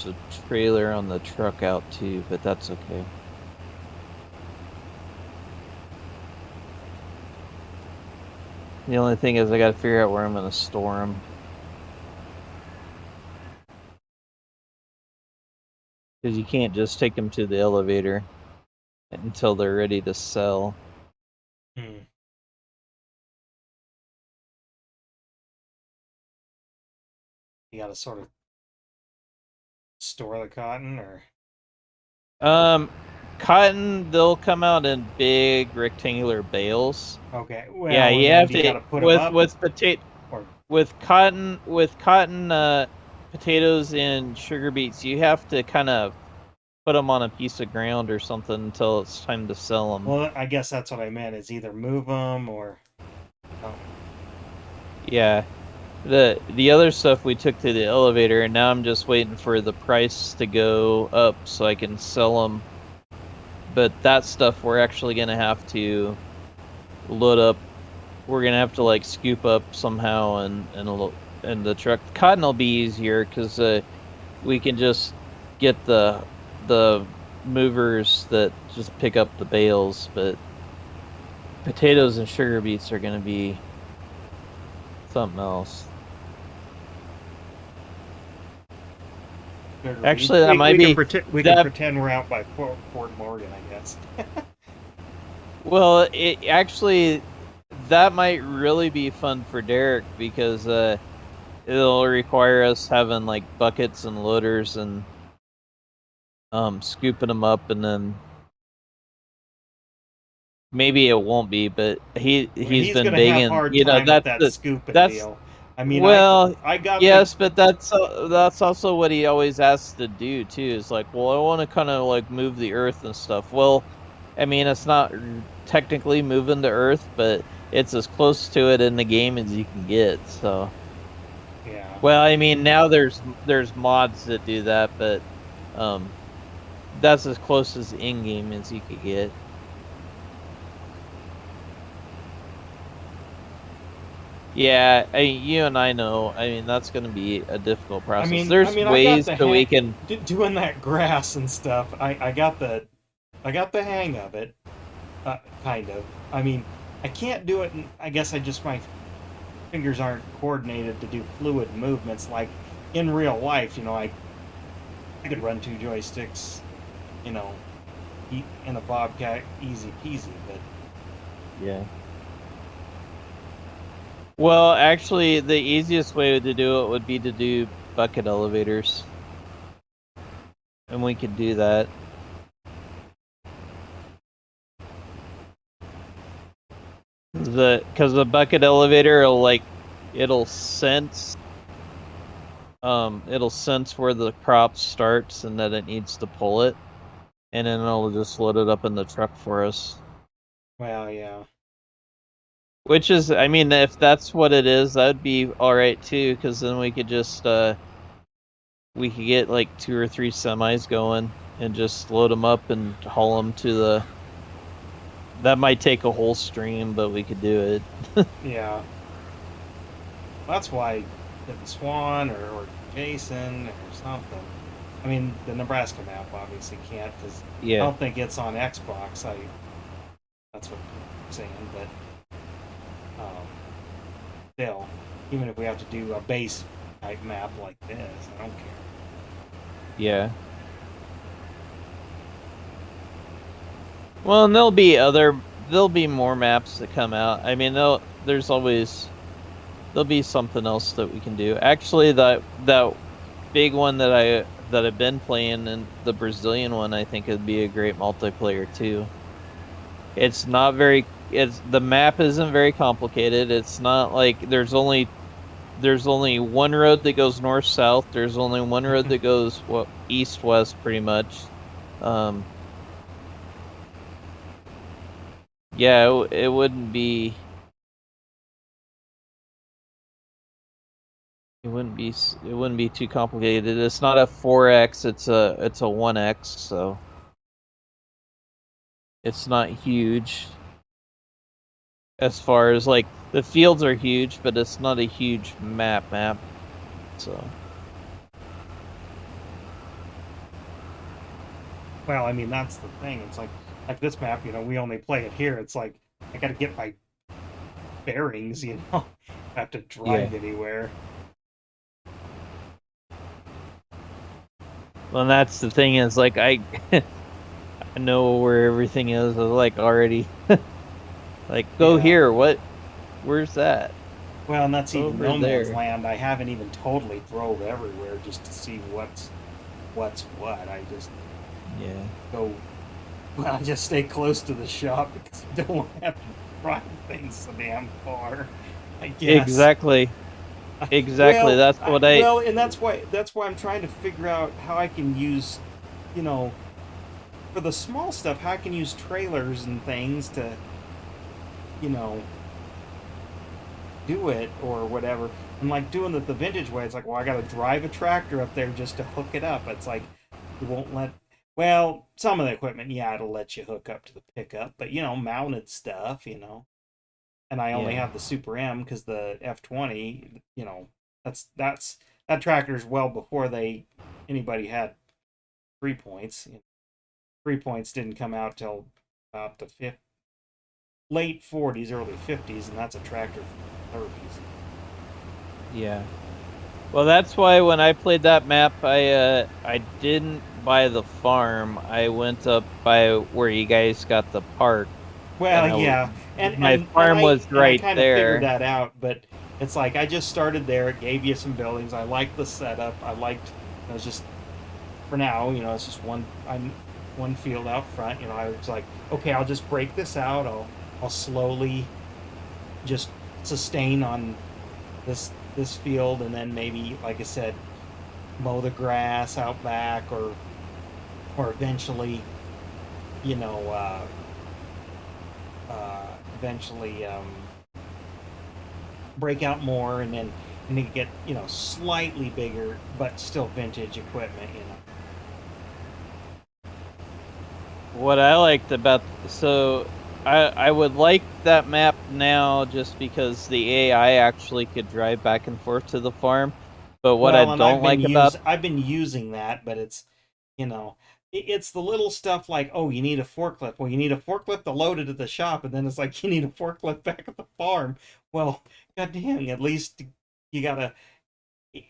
the trailer on the truck out too, but that's okay. The only thing is I got to figure out where I'm going to store them. Because you can't just take them to the elevator until they're ready to sell. Hmm. You got to sort of store the cotton, or Um, Cotton, they'll come out in big rectangular bales. okay. Yeah, Well, and you then have do you got to to put them up, or with cotton potatoes and sugar beets, you have to kind of put them on a piece of ground or something until it's time to sell them. well, I guess that's what I meant. Is either move them or oh, Yeah. The other stuff we took to the elevator, and now I'm just waiting for the price to go up so I can sell them. But that stuff we're actually gonna have to load up. We're gonna have to like scoop up somehow and the truck. Cotton will be easier because we can just get the movers that just pick up the bales. But potatoes and sugar beets are gonna be something else. Actually, that might we can be pretend that. we're out by Fort Morgan, I guess. Well, it actually that might really be fun for Derek because it'll require us having like buckets and loaders and scooping them up, and then maybe it won't be, but he's He's been gonna have begging. hard time with that scooping That's deal. I mean, well, I got the yes, but that's also what he always asks to do too. Is like, well, I want to kind of like move the earth and stuff. Well, I mean, it's not technically moving the earth, but it's as close to it in the game as you can get. So, yeah. well, I mean, now there's mods that do that, but um, that's as close as in game as you could get. Yeah, you and I know. I mean, that's going to be a difficult process. I There's mean, I got ways the so we hang can. doing that grass and stuff. I got the hang of it, kind of. I mean, I can't do it. I guess my fingers aren't coordinated to do fluid movements like in real life. I could run two joysticks, you know, in a Bobcat, easy peasy. But Yeah. Well, actually, the easiest way to do it would be to do bucket elevators, and we could do that. Because the bucket elevator will it'll sense it'll sense where the crop starts and that it needs to pull it, and then it'll just load it up in the truck for us. well, yeah. Which is, I mean, if that's what it is, that'd be all right too, because then we could just we could get like 2 or 3 semis going and just load them up and haul them to the. That might take a whole stream, but we could do it. Yeah. That's why the Swan or Jason or something. I mean, the Nebraska map obviously can't because I Yeah. don't think it's on Xbox. That's what I'm saying, but still, even if we have to do a base type map like this, I don't care. Yeah. Well, and there'll be more maps that come out. I mean, there'll be something else that we can do. Actually, that big one that I've been playing, and the Brazilian one, I think would be a great multiplayer too. It's not very it's the map isn't very complicated. It's not like there's only one road that goes north south. There's only one road that goes east west pretty much. Um yeah, it wouldn't be it wouldn't be too complicated. It's not a 4x, it's a 1x, so it's not huge as far as like the fields are huge, but it's not a huge map. So, Well, I mean, that's the thing. It's like this map. We only play it here. It's like I got to get my bearings. I have to yeah. drive anywhere. Well, that's the thing is like I I know where everything is like already. Like go Yeah. here. Where's that? Well, and that's even Over no man's there. land. I haven't even totally drove everywhere just to see what's what. I just Yeah. go. Well, I just stay close to the shop because I don't want to have to drive things so damn far. I guess. Exactly. Exactly. Well, That's what I and that's why I'm trying to figure out how I can use, you know, for the small stuff, how I can use trailers and things to, you know, do it or whatever. And like doing the vintage way, it's like, well, I got to drive a tractor up there just to hook it up. It's like it won't let. Well, some of the equipment, yeah, it'll let you hook up to the pickup, but mounted stuff. And I only yeah. have the Super M because the F20, that's that tractor's well before anybody had 3 points. 3 points didn't come out till about the late 40s, early 50s, and that's a tractor from the 30s. Yeah. Well, that's why when I played that map, I didn't buy the farm. I went up by where you guys got the park, and Well, yeah, and my and and farm I was and I right kind of figured there. that out, but it's like I just started there. It gave you some buildings. I liked the setup. I liked. It was just for now. It's just one field out front. I was like, okay, I'll just break this out. I'll slowly just sustain on this field, and then maybe, like I said, mow the grass out back, or eventually, you know, eventually break out more, and then get slightly bigger, but still vintage equipment. What I liked about so I would like that map now just because the AI actually could drive back and forth to the farm. But what I Well, and don't like about I've been using that, but you know it's the little stuff like, oh, you need a forklift. Well, you need a forklift to load it at the shop, and then it's like you need a forklift back at the farm. Well, god dang, at least you gotta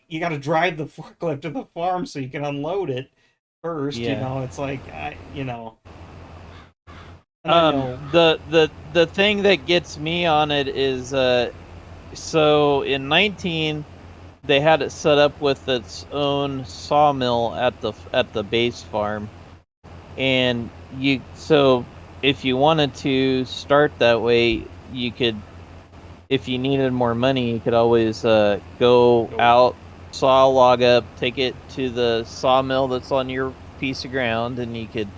you gotta drive the forklift to the farm so you can unload it first. yeah. It's like and I know. The thing that gets me on it is so in 19 they had it set up with its own sawmill at the base farm, and so if you wanted to start that way, you could, if you needed more money, you could always go Go. out, saw a log up, take it to the sawmill that's on your piece of ground, and you could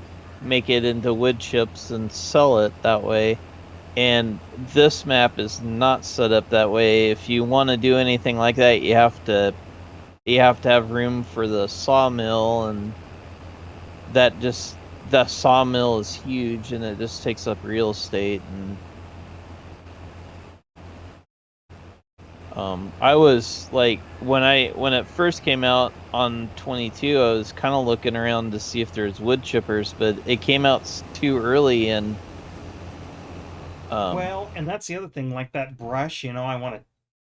make it into wood chips and sell it that way. And this map is not set up that way. If you want to do anything like that, you have to have room for the sawmill, and the sawmill is huge, and it just takes up real estate. And I was like when it first came out on 22, I was kind of looking around to see if there's wood chippers, but it came out too early and um Well, and that's the other thing, like that brush, I want to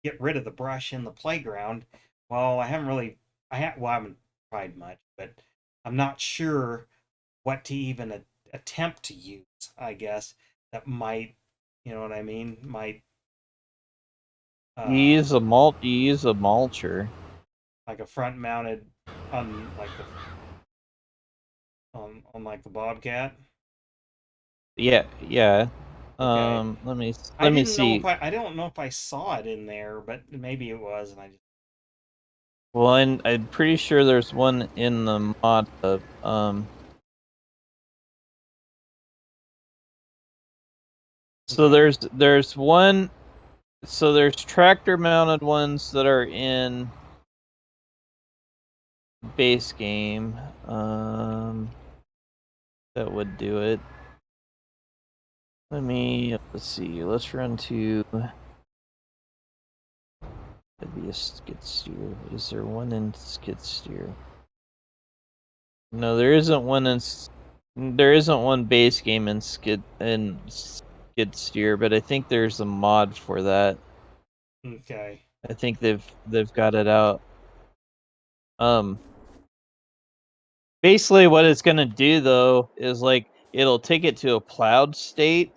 get rid of the brush in the playground. Well, I haven't really, I haven't tried much, but I'm not sure what to even attempt to use, I guess, that might, you know what I mean, might, uh, you use a mulcher. like a front mounted on like the, on like the Bobcat. Yeah, yeah. Okay. I Let me didn't know if see. I don't know if I saw it in there, but maybe it was, and I just, Well, I'm pretty sure there's one in the mod hub. So okay. there's one. So there's tractor mounted ones that are in base game. That would do it. Let's see. Let's run to that'd be a skid steer. Is there one in skid steer? No, there isn't one base game in skid steer, but I think there's a mod for that. Okay. I think they've got it out. Um, Basically what it's gonna do though is like it'll take it to a plowed state.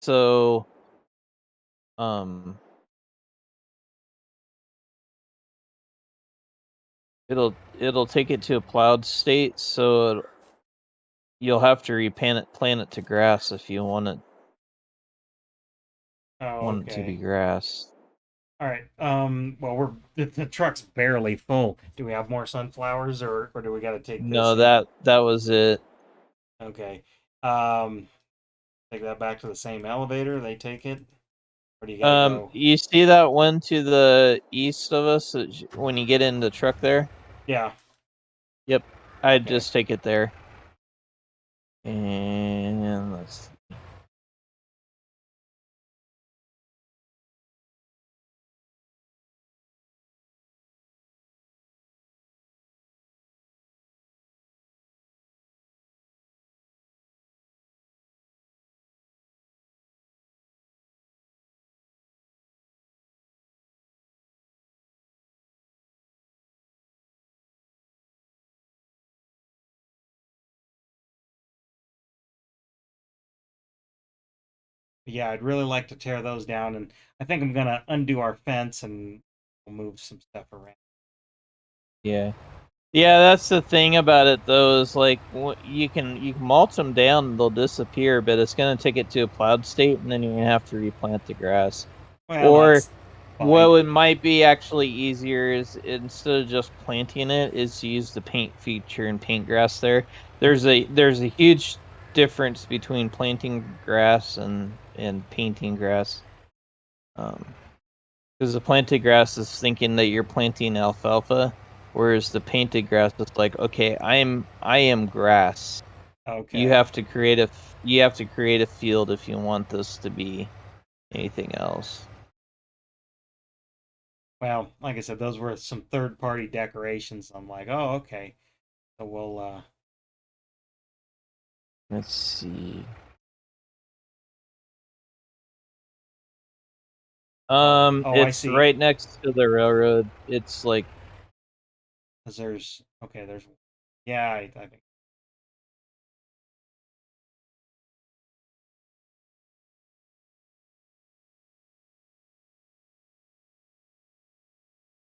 So um it'll take it to a plowed state, so you'll have to plant it to grass if you Oh, want it to be okay. grass. All right. Well, the truck's barely full. Do we have more sunflowers, or do we got to take this No, in? that was it. Okay. Um, take that back to the same elevator. They take it, or do you got to go? You see that one to the east of us when you get in the truck there? Yeah. Yep. I'd Okay. just take it there. And let's Yeah, I'd really like to tear those down, and I think I'm gonna undo our fence and we'll move some stuff around. yeah. Yeah, that's the thing about it though, is like you can mulch them down and they'll disappear, but it's gonna take it to a plowed state and then you're gonna have to replant the grass. Well, Or that's fine. what it might be actually easier is instead of just planting it, is to use the paint feature and paint grass there. There's a huge difference between planting grass and painting grass. Um, because the planted grass is thinking that you're planting alfalfa, whereas the painted grass is like, okay, I am grass. Okay. You have to create a field if you want this to be anything else. Well, like I said, those were some third-party decorations. I'm like, oh, okay. So we'll Let's see. oh, I It's see. right next to the railroad. It's like 'Cause there's okay, there's yeah, I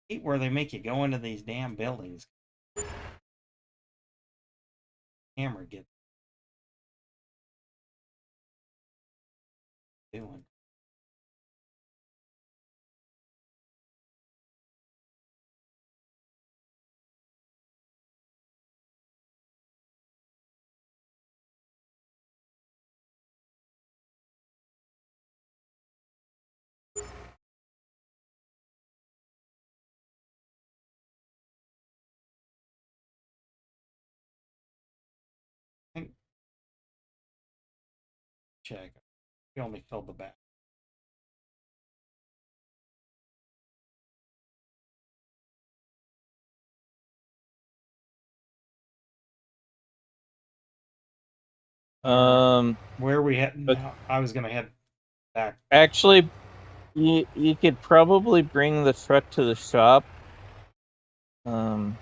think where they make you go into these damn buildings. Camera get doing. I think check. We only filled the back. All right. Um, Where are we heading but now? I was gonna head back. actually, you could probably bring the truck to the shop. Um,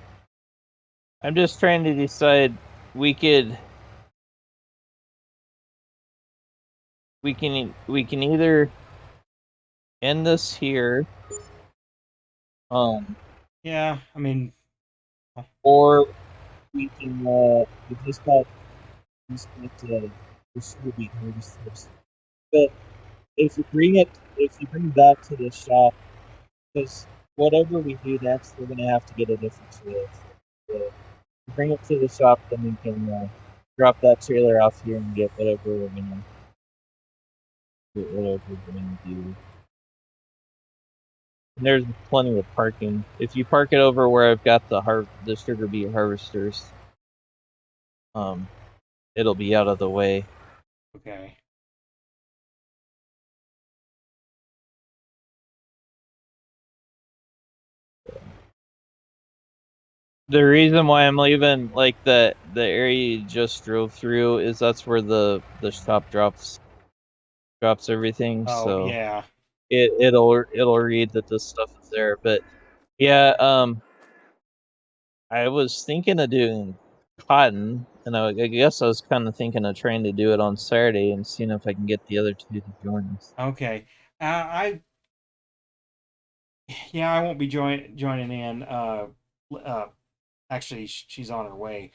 I'm just trying to decide. We could we can either end this here, um, Yeah, I mean, or we can we just got the sugar beet harvesters. But if you bring that to the shop, because whatever we do next, we're gonna have to get a different trailer. So bring it to the shop, then we can drop that trailer off here and get whatever we're gonna do. And there's plenty of parking. If you park it over where I've got the sugar beet harvesters, um, it'll be out of the way. okay. The reason why I'm leaving like the area you just drove through is that's where the shop drops everything. Oh So yeah. it'll read that this stuff is there. But yeah, I was thinking of doing cotton, and I guess I was kind of thinking of trying to do it on Saturday and seeing if I can get the other two to join us. Okay. I yeah, I won't be joining in. Uh, Actually, she's on her way.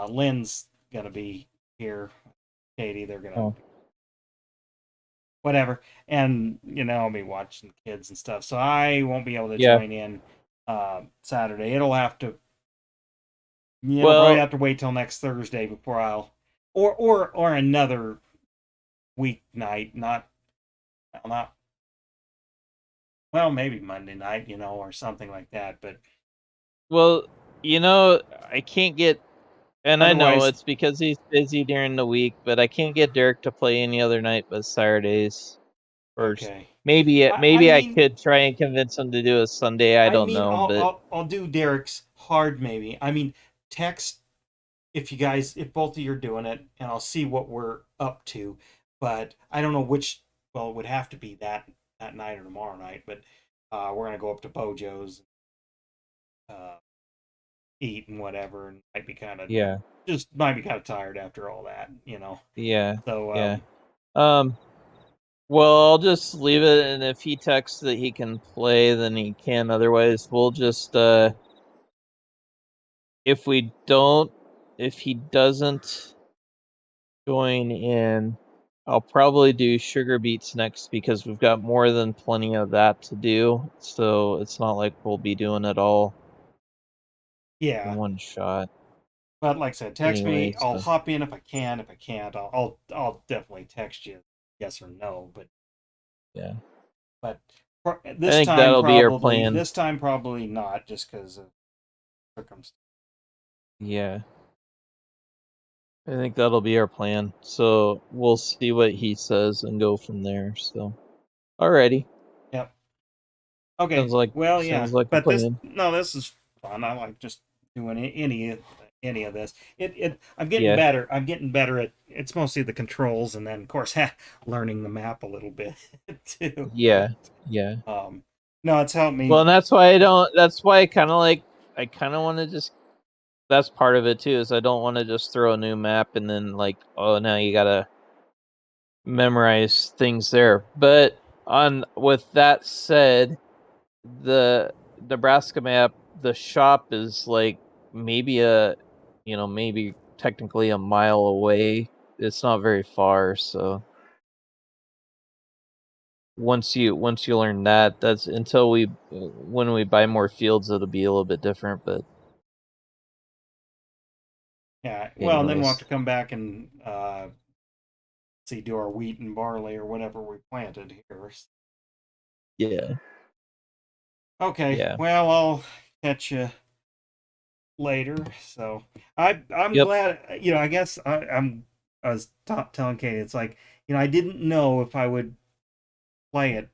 Lynn's gonna be here. Katie, they're gonna Oh, whatever, and I'll be watching kids and stuff, so I won't be able to yeah. join in Saturday. Probably Well, have to wait till next Thursday before or another weeknight, not well, maybe Monday night, or something like that. But well, I can't get, and I know otherwise, it's because he's busy during the week, but I can't get Derek to play any other night but Saturdays. Or okay. I maybe I mean, could try and convince him to do a Sunday. I don't know, I'll but I'll do Derek's hard maybe. I mean, text if both of you are doing it, and I'll see what we're up to. But I don't know which. Well, it would have to be that night or tomorrow night. But we're gonna go up to Bojo's, uh, eat and whatever, and yeah, might be kind of tired after all that. yeah, So yeah. Um, well, I'll just leave it, and if he texts that he can play, then he can. Otherwise, we'll just if we don't, if he doesn't join in, I'll probably do sugar beets next because we've got more than plenty of that to do. So it's not like we'll be doing it all in yeah. one shot But like I said, text anyway. me. I'll So hop in if I can. If I can't, I'll definitely text you yes or no. yeah, But I think that'll be our plan. this time probably not, just because of circumstances. Yeah, I think that'll be our plan. So we'll see what he says and go from there. So, alrighty, Yep. Okay. Well, yeah. sounds like a But plan. this is fun. I like just doing any of this. I'm getting Yeah, better. I'm getting better at. It's mostly the controls, and then of course learning the map a little bit too. yeah, But yeah. no, it's helped Well, me. and that's why I don't. That's why I kind of want to just. That's part of it too. Is I don't want to just throw a new map and then like, oh, now you gotta memorize things there. But on with that said, the Nebraska map, the shop is like maybe maybe technically a mile away. It's not very far, so once you learn that, that's until we when we buy more fields, it'll be a little bit different. But Yeah. Well, and then we'll have anyways, to come back and see, do our wheat and barley or whatever we planted here. yeah, Okay. yeah, Well, I'll catch you later. So I'm yep, glad. I guess I was telling Katie, it's like, I didn't know if I would play it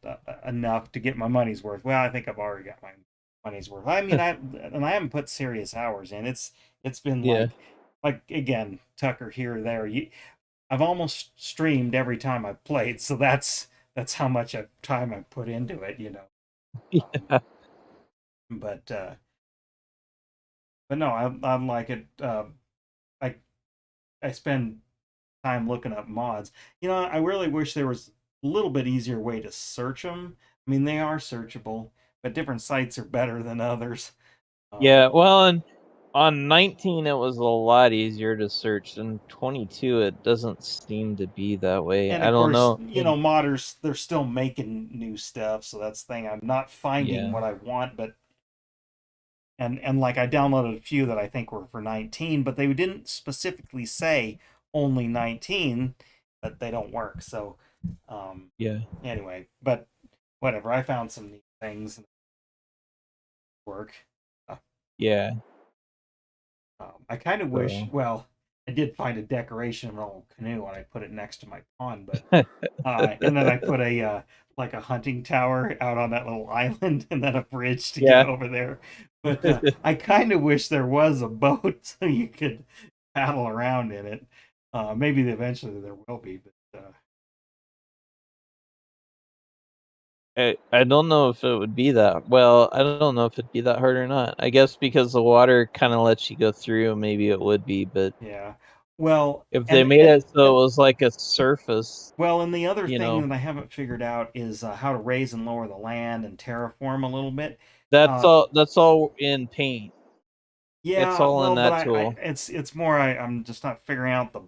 enough to get my money's worth. Well, I think I've already got my money's worth. I mean, I haven't put serious hours in. It's been yeah, like again, Tucker here or there. I've almost streamed every time I've played, so that's how much time I put into it, you know. Um, Yeah. but but no, I like it. I I spend time looking up mods. You know, I really wish there was a little bit easier way to search them. I mean, they are searchable, but different sites are better than others. Yeah, Um, well, and on 19 it was a lot easier to search. Than 22 it doesn't seem to be that way. and I of don't course, know. you know, modders they're still making new stuff, so that's the thing. I'm not finding Yeah, what I want, but and like I downloaded a few that I think were for 19, but they didn't specifically say only 19, but they don't work. So yeah, anyway, but whatever. I found some neat things that work. Uh, yeah. I kind of wish. So Well, I did find a decoration of an old canoe, and I put it next to my pond. But and then I put a like a hunting tower out on that little island, and then a bridge to get yeah, over there. But I kind of wish there was a boat so you could paddle around in it. Maybe eventually there will be, but I don't know if it would be that well. I don't know if it'd be that hard or not. I guess because the water kind of lets you go through, maybe it would be. But yeah. Well, if they made it so it was like a surface, and the other you thing know, that I haven't figured out is how to raise and lower the land and terraform a little bit. that's Uh, all. That's all in Paint. It's yeah, all in well, but that I tool. it's more I'm just not figuring out the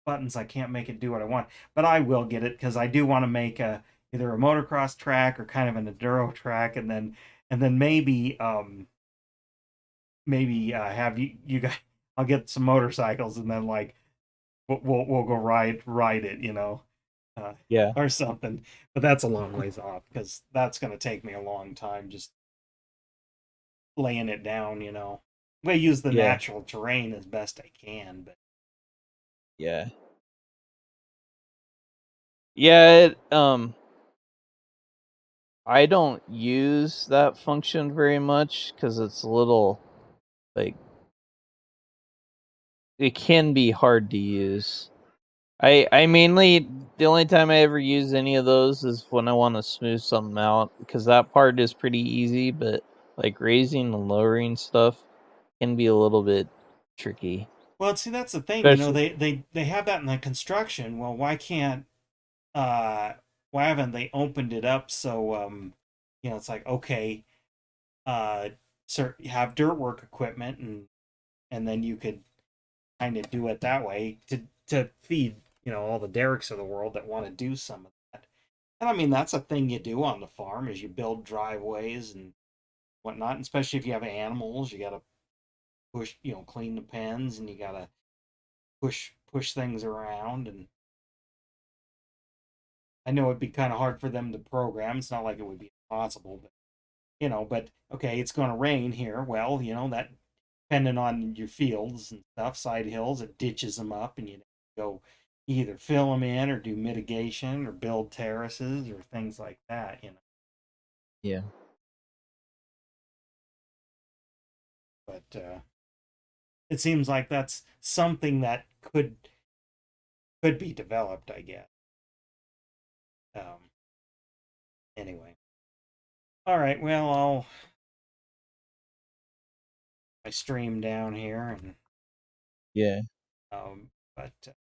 buttons. I can't make it do what I want, but I will get it because I do want to make a either a motocross track or kind of an enduro track, and then maybe have you guys. I'll get some motorcycles and then like we'll go ride it, you know, uh, Yeah, or something. But that's a long ways off because that's going to take me a long time just laying it down, you know. I use the yeah, natural terrain as best I can, but yeah, yeah. I don't use that function very much because it's a little like it can be hard to use. I mainly the only time I ever use any of those is when I want to smooth something out because that part is pretty easy, but like raising and lowering stuff can be a little bit tricky. well, see, that's the thing, you know, Especially they have that in the construction. Well, uh why haven't they opened it up so you know, it's like okay, uh have dirt work equipment and then you could kind of do it that way to feed, you know, all the Derricks of the world that want to do some of that. And I mean, that's a thing you do on the farm is you build driveways and whatnot, and especially if you have animals, you got to push, you know, clean the pens and you got to push things around. And I know it'd be kind of hard for them to program. It's not like it would be impossible, but you know, but okay, it's going to rain here. Well, you know, that depending on your fields and stuff, side hills, it ditches them up, and you go either fill them in or do mitigation or build terraces or things like that. You know, yeah, but it seems like that's something that could be developed, I guess. Anyway, all right. Well, I stream down here and yeah. but